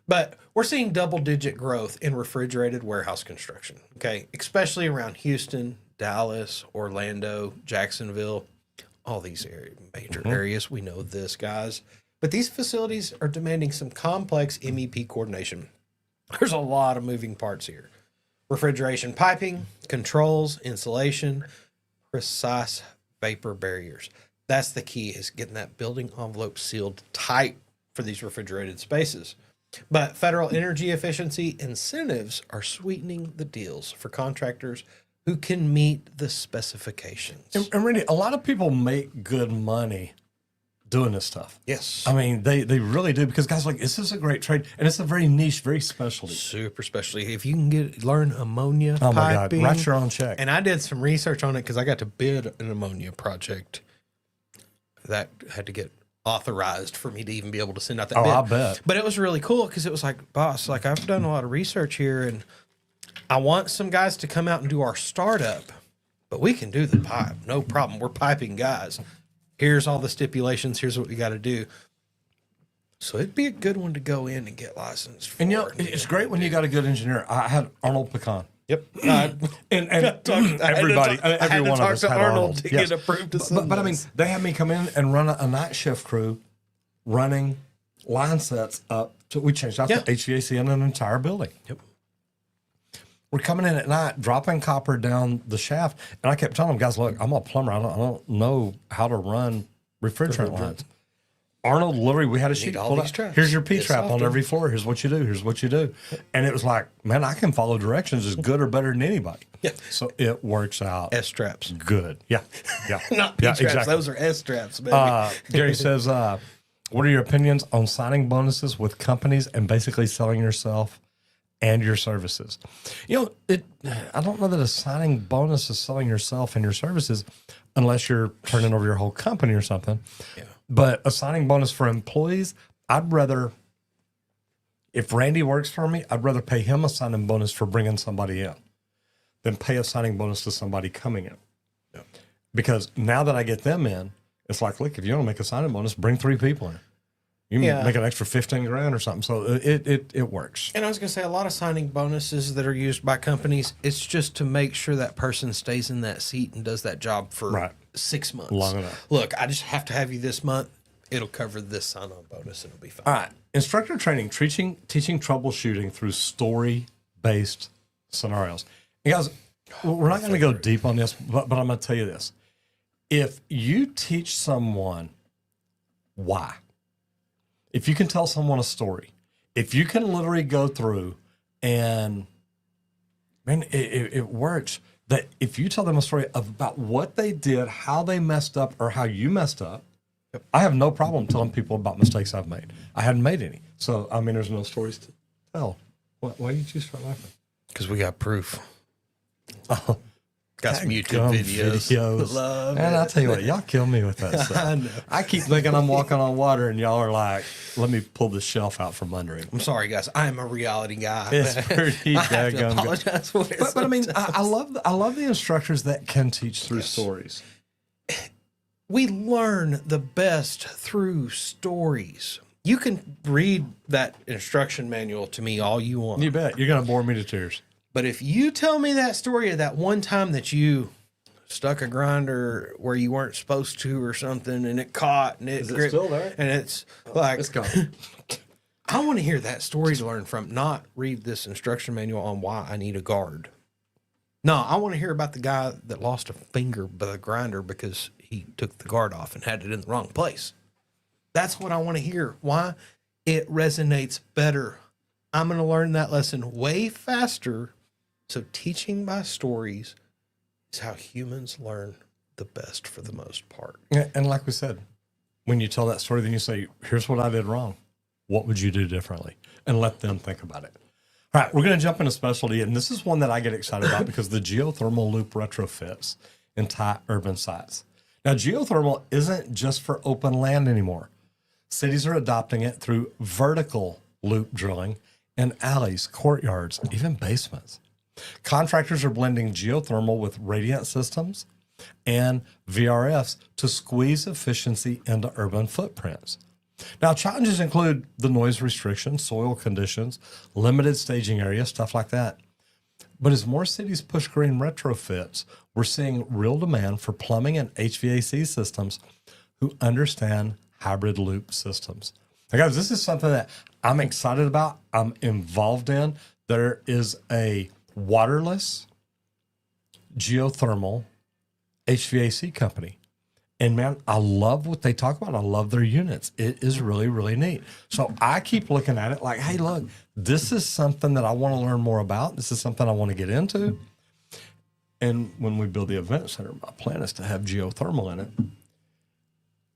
But we're seeing double-digit growth in refrigerated warehouse construction, okay? Especially around Houston, Dallas, Orlando, Jacksonville, all these major areas. We know this, guys. But these facilities are demanding some complex MEP coordination. There's a lot of moving parts here. Refrigeration piping, controls, insulation, precise vapor barriers. That's the key, is getting that building envelope sealed tight for these refrigerated spaces. But federal energy efficiency incentives are sweetening the deals for contractors who can meet the specifications. And Randy, a lot of people make good money doing this stuff. Yes. I mean, they really do, because guys, like, this is a great trade, and it's a very niche, very specialty. Super specialty. If you can learn ammonia Oh my God, piping, write your own check. and I did some research on it because I got to bid an ammonia project that had to get authorized for me to even be able to send out that bid. I bet. But it was really cool because it was like, boss, like, I've done a lot of research here, and I want some guys to come out and do our startup, but we can do the pipe, no problem. We're piping guys. Here's all the stipulations. Here's what we got to do. So it'd be a good one to go in and get licensed for. And it's great when you got a good engineer. I had Arnold Pecan. Yep. And everybody, every one of us had Arnold to get approved to send but I mean, they had me come in and run a night shift crew running line sets up. We changed out the HVAC in an entire building. Yep. We're coming in at night, dropping copper down the shaft. And I kept telling them, guys, look, I'm a plumber. I don't know how to run refrigerant lines. Arnold, literally, we had a sheet pulled out. Here's your P-trap on every floor. Here's what you do. Here's what you do. And it was like, man, I can follow directions as good or better than anybody. Yeah. So it works out. S-straps. Good. Yeah. Yeah. Not P-traps. Exactly. Those are S-straps, baby. Gary says, what are your opinions on signing bonuses with companies and basically selling yourself and your services? You know, I don't know that a signing bonus is selling yourself and your services unless you're turning over your whole company or something. Yeah. But a signing bonus for employees, I'd rather, if Randy works for me, I'd rather pay him a signing bonus for bringing somebody in than pay a signing bonus to somebody coming in. Yeah. Because now that I get them in, it's like, look, if you want to make a signing bonus, bring 3 people in. You can make an extra 15 grand or something. So it works. And I was going to say, a lot of signing bonuses that are used by companies, it's just to make sure that person stays in that seat and does that job for 6 months. Long enough. Look, I just have to have you this month. It'll cover this sign-on bonus. It'll be fine. All right. Instructor training, teaching troubleshooting through story-based scenarios. And guys, we're not going to go deep on this, but I'm going to tell you this. If you teach someone why, if you can tell someone a story, if you can literally go through and, man, it works. That if you tell them a story about what they did, how they messed up, or how you messed up, I have no problem telling people about mistakes I've made. I hadn't made any. So, I mean, there's no stories to tell. Why did you start laughing? Because we got proof. Oh. Got some YouTube videos. Love and I'll tell you what, y'all kill me with that stuff. I know. I keep thinking I'm walking on water, and y'all are like, let me pull the shelf out from under him. I'm sorry, guys. I am a reality guy. It's pretty daggone apologize for it. But I mean, I love the instructors that can teach through stories. We learn the best through stories. You can read that instruction manual to me all you want. You bet. You're going to bore me to tears. But if you tell me that story of that one time that you stuck a grinder where you weren't supposed to or something, and it caught, and Is it still there? And it's like, it's gone. I want to hear that story to learn from, not read this instruction manual on why I need a guard. No, I want to hear about the guy that lost a finger by the grinder because he took the guard off and had it in the wrong place. That's what I want to hear. Why? It resonates better. I'm going to learn that lesson way faster. So teaching by stories is how humans learn the best for the most part. Yeah, and like we said, when you tell that story, then you say, here's what I did wrong. What would you do differently? And let them think about it. All right, we're going to jump into specialty. And this is one that I get excited about because the geothermal loop retrofits in tight urban sites. Now, geothermal isn't just for open land anymore. Cities are adopting it through vertical loop drilling in alleys, courtyards, even basements. Contractors are blending geothermal with radiant systems and VRFs to squeeze efficiency into urban footprints. Now, challenges include the noise restrictions, soil conditions, limited staging area, stuff like that. But as more cities push green retrofits, we're seeing real demand for plumbing and HVAC systems who understand hybrid loop systems. Now, guys, this is something that I'm excited about. I'm involved in. There is a waterless geothermal HVAC company. And man, I love what they talk about. I love their units. It is really, really neat. So I keep looking at it like, hey, look, this is something that I want to learn more about. This is something I want to get into. And when we build the event center, my plan is to have geothermal in it.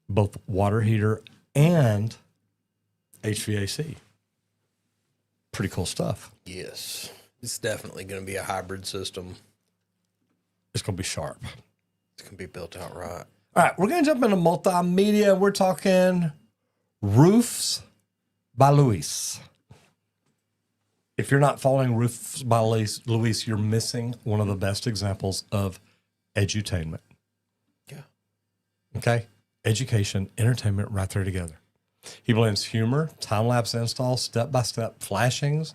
both water heater and HVAC. Pretty cool stuff. Yes. It's definitely going to be a hybrid system. It's going to be sharp. It's going to be built out right. All right, we're going to jump into multimedia. We're talking Roofs by Levees. If you're not following Roofs by Levees, you're missing one of the best examples of edutainment. Yeah. Okay? Education, entertainment, right there together. He blends humor, time-lapse installs, step-by-step flashings,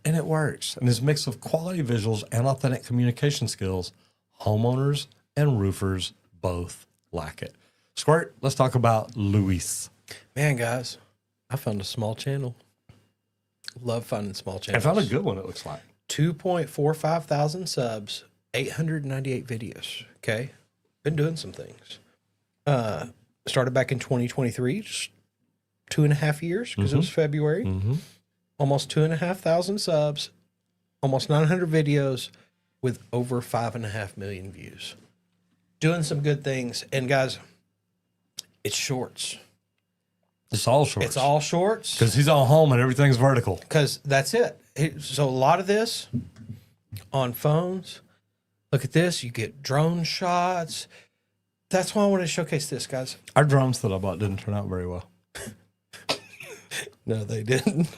and it works. And his mix of quality visuals and authentic communication skills, homeowners and roofers both like it. Squirt, let's talk about Levees. Man, guys, I found a small channel. Love finding small I channels. found a good one, it looks like. 2.45 thousand subs, 898 videos. Okay. Been doing some things. Started back in 2023, just 2.5 years because it was February. Almost 2,500 subs, almost 900 videos with over 5.5 million views. Doing some good things. And guys, it's shorts. It's all shorts. It's all shorts. Because he's on home and everything's vertical. Because that's it. So a lot of this on phones. Look at this. You get drone shots. That's why I want to showcase this, guys. Our drones that I bought didn't turn out very well. No, they didn't.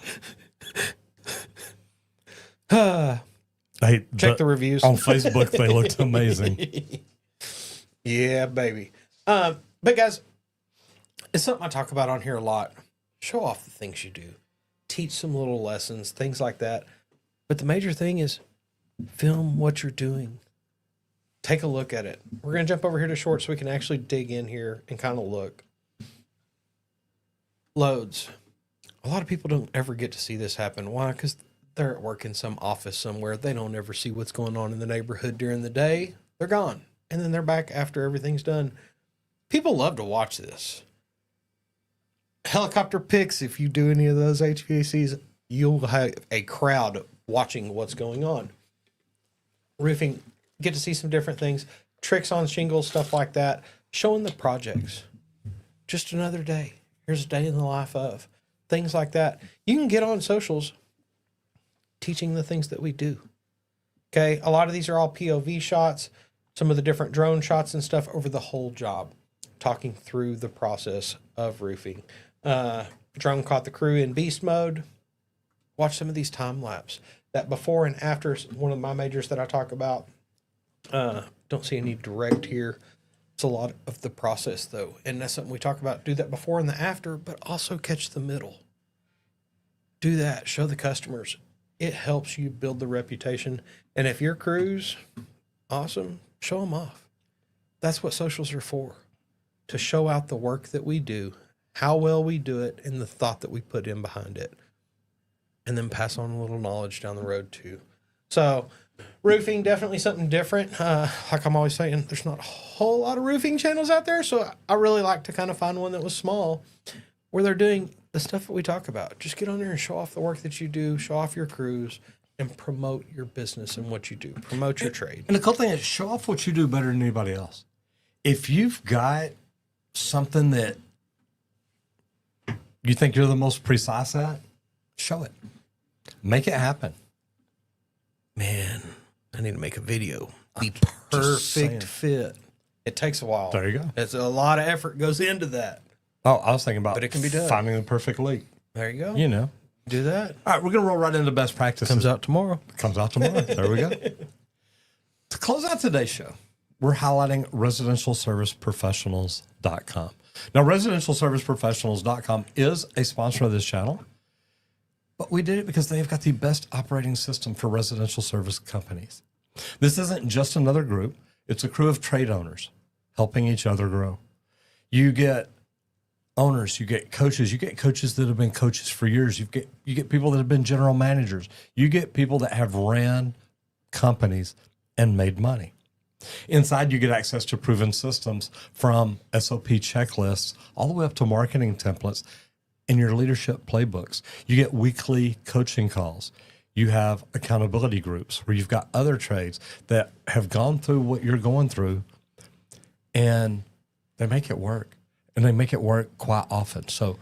Check the reviews. On Facebook, they looked amazing. Yeah, baby. But guys, it's something I talk about on here a lot. Show off the things you do. Teach some little lessons, things like that. But the major thing is film what you're doing. Take a look at it. We're going to jump over here to short so we can actually dig in here and kind of look. Loads. A lot of people don't ever get to see this happen. Why? Because they're at work in some office somewhere. They don't ever see what's going on in the neighborhood during the day. They're gone. And then they're back after everything's done. People love to watch this. Helicopter pics, if you do any of those HVACs, you'll have a crowd watching what's going on. Roofing, get to see some different things. Tricks on shingles, stuff like that. Showing the projects. Just another day. Here's a day in the life of. Things like that. You can get on socials teaching the things that we do. Okay, a lot of these are all POV shots, some of the different drone shots and stuff over the whole job, talking through the process of roofing. Drone caught the crew in beast mode. Watch some of these time lapse. That before and after is one of my majors that I talk about. Don't see any direct here. It's a lot of the process though. And that's something we talk about. Do that before and the after, but also catch the middle. Do that. Show the customers. It helps you build the reputation. And if your crews, awesome, show them off. That's what socials are for. To show out the work that we do, how well we do it, and the thought that we put in behind it. And then pass on a little knowledge down the road too. So roofing, definitely something different. Like I'm always saying, there's not a whole lot of roofing channels out there. So I really like to kind of find one that was small where they're doing the stuff that we talk about. Just get on there and show off the work that you do, show off your crews, and promote your business and what you do. Promote your trade. And the cool thing is show off what you do better than anybody else. If you've got something that you think you're the most precise at, show it. Make it happen. Man, I need to make a video. The just saying. perfect fit. It takes a while. There you go. It's a lot of effort goes into that. Oh, I was thinking about But it can be done. finding the perfect leak. There you go. You know. Do that. All right, we're going to roll right into best practices. Comes out tomorrow. Comes out tomorrow. There we go. To close out today's show, we're highlighting residentialserviceprofessionals.com. Now, residentialserviceprofessionals.com is a sponsor of this channel, but we did it because they've got the best operating system for residential service companies. This isn't just another group. It's a crew of trade owners helping each other grow. You get owners, you get coaches that have been coaches for years. You get people that have been general managers. You get people that have ran companies and made money. Inside, you get access to proven systems from SOP checklists all the way up to marketing templates and your leadership playbooks. You get weekly coaching calls. You have accountability groups where you've got other trades that have gone through what you're going through and they make it work. and they make it work quite often. So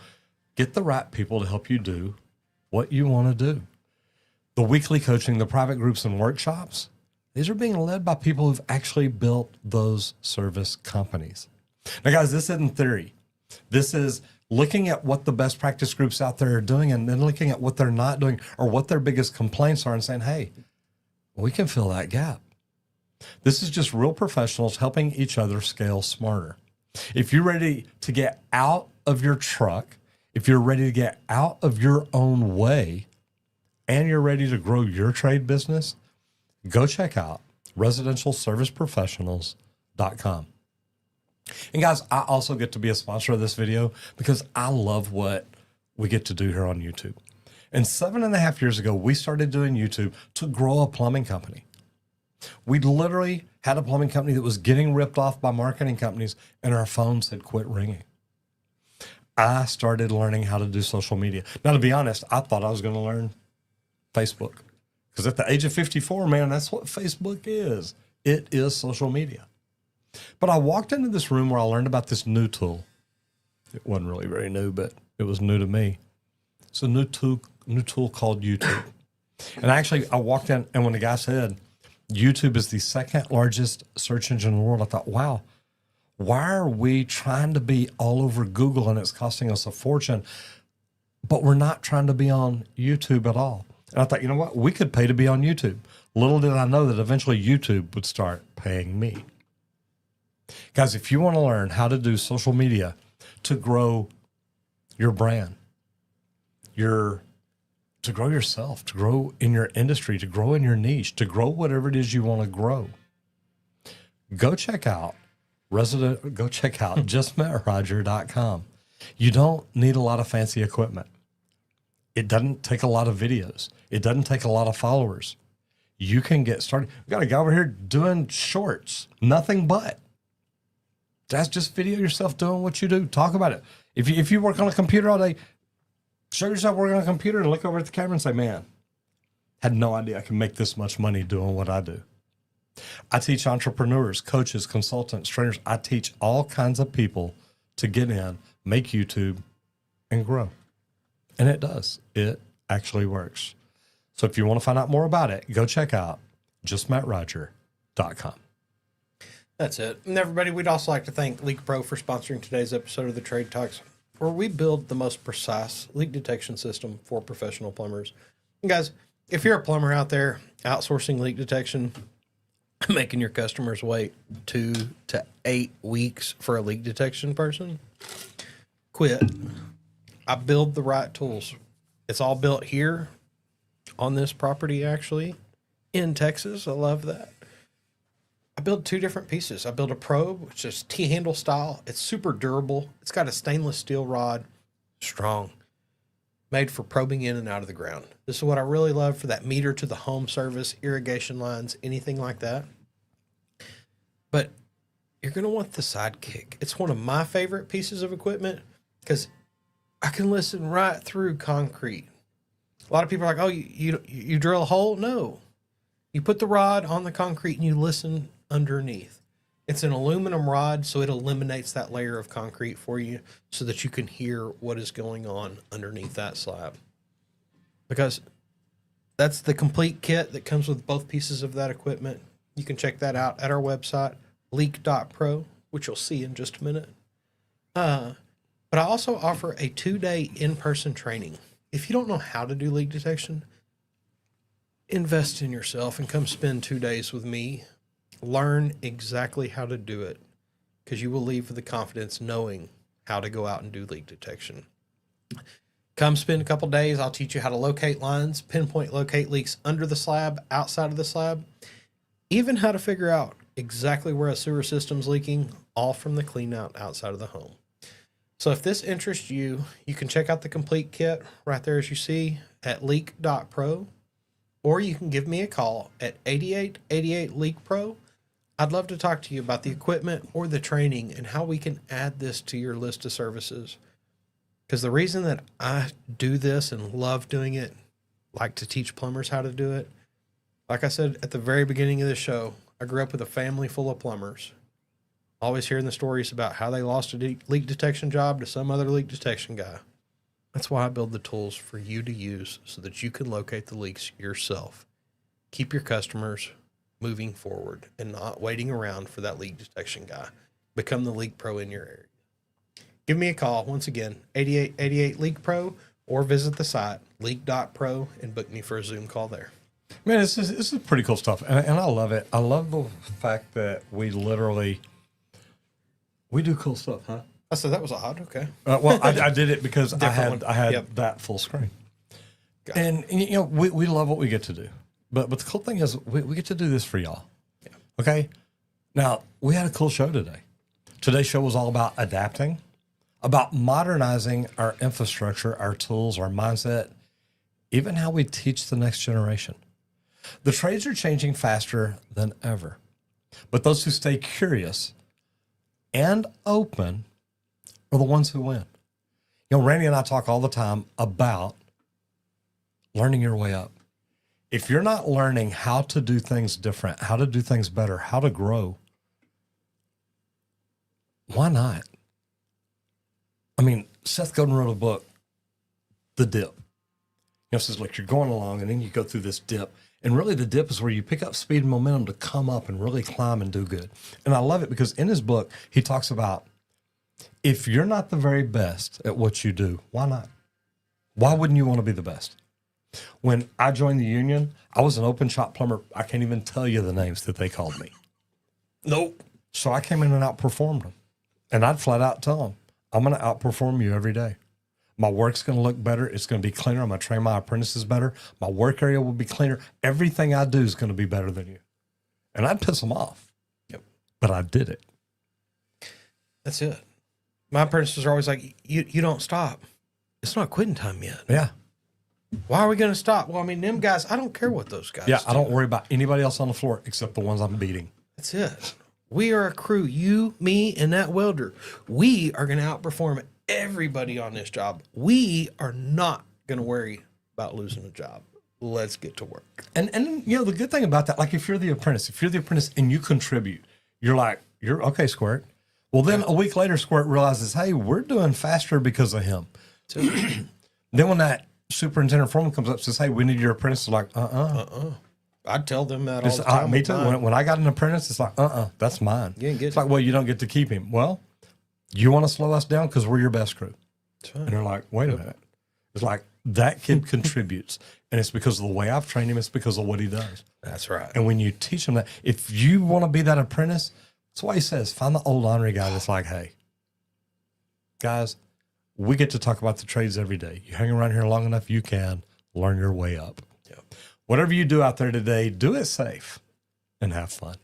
get the right people to help you do what you want to do. The weekly coaching, the private groups and workshops, these are being led by people who've actually built those service companies. Now, guys, this isn't theory. This is looking at what the best practice groups out there are doing and then looking at what they're not doing or what their biggest complaints are and saying, hey, we can fill that gap. This is just real professionals helping each other scale smarter. If you're ready to get out of your truck, if you're ready to get out of your own way, and you're ready to grow your trade business, go check out residentialserviceprofessionals.com. And guys, I also get to be a sponsor of this video because I love what we get to do here on YouTube. And 7.5 years ago, we started doing YouTube to grow a plumbing company. We literally had a plumbing company that was getting ripped off by marketing companies and our phones had quit ringing. I started learning how to do social media. Now, to be honest, I thought I was going to learn Facebook because at the age of 54, man, that's what Facebook is. It is social media. But I walked into this room where I learned about this new tool. It wasn't really very new, but it was new to me. It's a new tool called YouTube. And actually, I walked in, and when the guy said, YouTube is the second largest search engine in the world, I thought, wow, why are we trying to be all over Google and it's costing us a fortune, but we're not trying to be on YouTube at all? And I thought, you know what? We could pay to be on YouTube. Little did I know that eventually YouTube would start paying me. Guys, if you want to learn how to do social media to grow your brand, to grow yourself, to grow in your industry, to grow in your niche, to grow whatever it is you want to grow, go check out justmetroger.com. You don't need a lot of fancy equipment. It doesn't take a lot of videos. It doesn't take a lot of followers. You can get started. We've got a guy over here doing shorts, nothing but. That's just video yourself doing what you do. Talk about it. If you work on a computer all day, show yourself working on a computer and look over at the camera and say, man, had no idea I can make this much money doing what I do. I teach entrepreneurs, coaches, consultants, trainers. I teach all kinds of people to get in, make YouTube, and grow. And it does. It actually works. So if you want to find out more about it, go check out justmattroger.com. That's it. And everybody, we'd also like to thank LeakPro for sponsoring today's episode of the Trade Talks, where we build the most precise leak detection system for professional plumbers. And guys, if you're a plumber out there outsourcing leak detection, making your customers wait 2 to 8 weeks for a leak detection person, quit. I build the right tools. It's all built here on this property, actually, in Texas. I love that. I build 2 different pieces. I build a probe, which is T-handle style. It's super durable. It's got a stainless steel rod, strong, made for probing in and out of the ground. This is what I really love for that meter to the home service, irrigation lines, anything like that. But you're going to want the sidekick. It's one of my favorite pieces of equipment because I can listen right through concrete. A lot of people are like, oh, you drill a hole? No. You put the rod on the concrete and you listen underneath. It's an aluminum rod, so it eliminates that layer of concrete for you so that you can hear what is going on underneath that slab. Because that's the complete kit that comes with both pieces of that equipment. You can check that out at our website, leak.pro, which you'll see in just a minute. But I also offer a 2-day in-person training. If you don't know how to do leak detection, invest in yourself and come spend 2 days with me. Learn exactly how to do it, because you will leave with the confidence knowing how to go out and do leak detection. Come spend a couple days. I'll teach you how to locate lines, pinpoint locate leaks under the slab, outside of the slab, even how to figure out exactly where a sewer system's leaking, all from the clean out outside of the home. So if this interests you, you can check out the complete kit right there as you see at leak.pro, or you can give me a call at 8888 LeakPro. I'd love to talk to you about the equipment or the training and how we can add this to your list of services. Because the reason that I do this and love doing it, like to teach plumbers how to do it, like I said at the very beginning of the show, I grew up with a family full of plumbers. Always hearing the stories about how they lost a leak detection job to some other leak detection guy. That's why I build the tools for you to use so that you can locate the leaks yourself. Keep your customers moving forward and not waiting around for that leak detection guy. Become the Leak Pro in your area. Give me a call, once again, 8888 Leak Pro, or visit the site, leak.pro, and book me for a Zoom call there. Man, this is pretty cool stuff. And I love it. I love the fact that we do cool stuff, huh? I said that was odd. Okay. Well, I did it because I Different had one. Yep. that full screen. Got it. And you know, we love what we get to do. But the cool thing is we get to do this for y'all. Yeah. Okay? Now, we had a cool show today. Today's show was all about adapting, about modernizing our infrastructure, our tools, our mindset, even how we teach the next generation. The trades are changing faster than ever. But those who stay curious and open are the ones who win. You know, Randy and I talk all the time about learning your way up. If you're not learning how to do things different, how to do things better, how to grow, why not? I mean, Seth Godin wrote a book, The Dip. You know, it says, like, you're going along and then you go through this dip. And really the dip is where you pick up speed and momentum to come up and really climb and do good. And I love it because in his book, he talks about if you're not the very best at what you do, why not? Why wouldn't you want to be the best? When I joined the union, I was an open shop plumber. I can't even tell you the names that they called me. Nope. So I came in and outperformed them. And I'd flat out tell them, I'm going to outperform you every day. My work's going to look better. It's going to be cleaner. I'm going to train my apprentices better. My work area will be cleaner. Everything I do is going to be better than you. And I'd piss them off. Yep. But I did it. That's it. My apprentices are always like, you don't stop. It's not quitting time yet. Yeah. Why are we going to stop? Well, I mean, them guys, I don't care what those guys Yeah, do. I don't worry about anybody else on the floor except the ones I'm beating. That's it. We are a crew. You, me, and that welder. We are going to outperform everybody on this job. We are not going to worry about losing a job. Let's get to work. And you know, the good thing about that, like if you're the apprentice and you contribute, you're okay, Squirt. Well, then a week later, Squirt realizes, hey, we're doing faster because of him. So, Then when that superintendent foreman comes up and says, hey, we need your apprentice, like, I'd tell them that all the time. Me too. When I got an apprentice, it's like, that's mine. You ain't getting It's like, well, you don't get to keep him. Well, you want to slow us down because we're your best crew. That's right. And they're like, wait a minute. It's like, that kid contributes. And it's because of the way I've trained him. It's because of what he does. That's right. And when you teach him that, if you want to be that apprentice, that's why he says, find the old ornery guy that's like, hey, guys, we get to talk about the trades every day. You hang around here long enough, you can learn your way up. Yep. Whatever you do out there today, do it safe and have fun.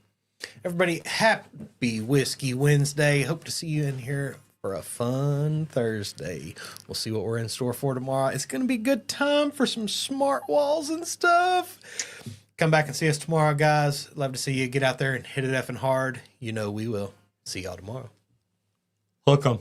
Everybody, happy Whiskey Wednesday. Hope to see you in here for a fun Thursday. We'll see what we're in store for tomorrow. It's going to be a good time for some smart walls and stuff. Come back and see us tomorrow, guys. Love to see you. Get out there and hit it effing hard. You know we will. See y'all tomorrow. Hook 'em.